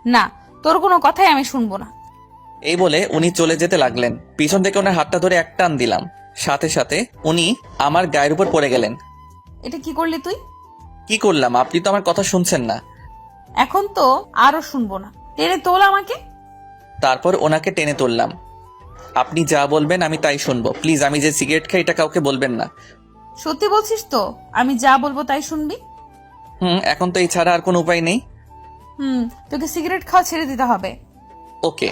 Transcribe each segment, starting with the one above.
না, তোর কোনো কথাই আমি শুনবো না। এই বলে উনি চলে যেতে লাগলেন। পিছন থেকে ওনার হাতটা ধরে এক টান দিলাম, সাথে সাথে উনি আমার গায়ের উপর পড়ে গেলেন। এটা কি করলি তুই? কি করলাম? আপনি তো আমার কথা শুনছেন না। এখন তো আরো শুনবো না, টেনে তোল আমাকে। তারপর ওনাকে টেনে তুললাম। আপনি যা বলবেন আমি তাই শুনবো। প্লিজ, আমি যে সিগারেট খাই এটা কাউকে বলবেন না। সত্যি বলছিস তো? আমি যা বলবো তাই শুনবি? এখন তো এই ছাড়া আর কোনো উপায় নেই। তোকে সিগারেট খাওয়া ছেড়ে দিতে হবে। ওকে।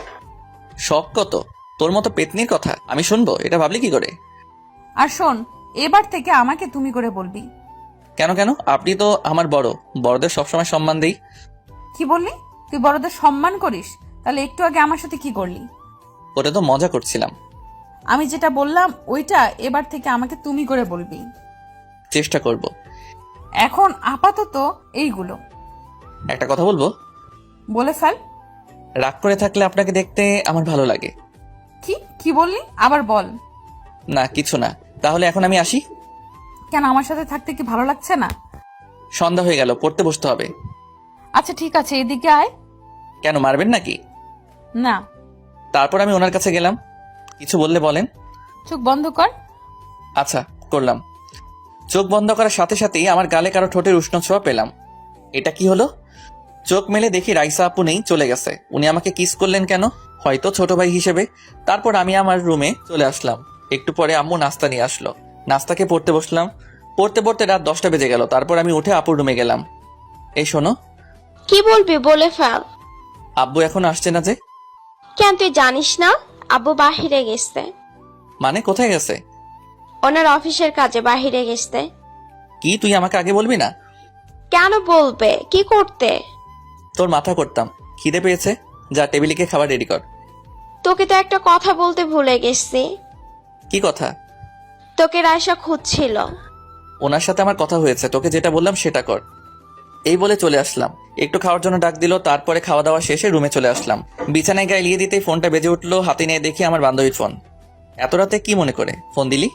শখ কত? তোর মতো পেতনির কথা আমি শুনবো, এটা ভাবলি কি করে? আর শোন, এবার থেকে আমাকে তুমি করে বলবি। কেন কেন? আপনি তো আমার বড়, বড়দের সবসময় সম্মান দেই। কি বললি? তুই বড়দের সম্মান করিস? তাহলে একটু আগে আমার সাথে কি করলি? ওটা তো মজা করছিলাম। আমি যেটা বললাম ওইটা এবার থেকে আমাকে তুমি করে বলবি। চেষ্টা করব। এখন আপাতত এইগুলো একটা কথা বলবো? বলে ফেল। রাগ করে থাকলে আপনাকে দেখতে আমার ভালো লাগে। কি কি বললি? আবার বল। না, কিছু না। তাহলে এখন আমি আসি। কেন, আমার সাথে থাকতে কি ভালো লাগছে না? সন্ধ্যা হয়ে গেল, পড়তে বসতে হবে। আচ্ছা ঠিক আছে, এদিকে আয়। কেন, মারবেন নাকি? না। তারপর আমি ওনার কাছে গেলাম। কিছু বললে বলেন। চোখ বন্ধ কর। আচ্ছা, করলাম। চোখ বন্ধ করার সাথে সাথেই আমার গালে কারো ঠোঁটের উষ্ণ ছোঁয়া পেলাম। এটা কি হলো? চোখ মেলে দেখি রাইসা আপু নেই, চলে গেছে। উনি আমাকে কিস করলেন কেন? হয়তো ছোট ভাই হিসেবে। তারপর আমি আমার রুমে চলে আসলাম। একটু পরে আম্মু নাস্তা নিয়ে আসলো। নাস্তাকে পড়তে বসলাম। পড়তে পড়তে রাত 10টা বেজে গেল। তারপর আমি উঠে আপুর রুমে গেলাম। এই শোনো। কি বলবি বলে ফেল। আব্বু এখন আসছে না যে? কেন তুই জানিস না? আব্বু বাহিরে গেছে। মানে কোথায় গেছে? ওনার অফিসের কাজে বাহিরে গেছে। কি, তুই আমাকে আগে বলবি না? কেন বলবে? কি করতে? তোর মাথা করতাম। খিদে পেয়েছে, যা টেবিলে গিয়ে খাবার রেডি কর। তোকে তো একটা কথা বলতে ভুলে গেছি। কি কথা? তোকে রায়সা খুঁজছিল। ওনার সাথে আমার কথা হয়েছে, তোকে যেটা বললাম সেটা কর। এই বলে চলে আসলাম। একটু খাওয়ার জন্য ডাক দিল। তারপরে খাওয়া দাওয়া শেষে রুমে চলে আসলাম। বিছানায় গায়ে লিয়ে দিতেই ফোনটা বেজে উঠলো। হাতে নিয়ে দেখি আমার বান্ধবীর ফোন। এত রাতে কি মনে করে ফোন দিলি?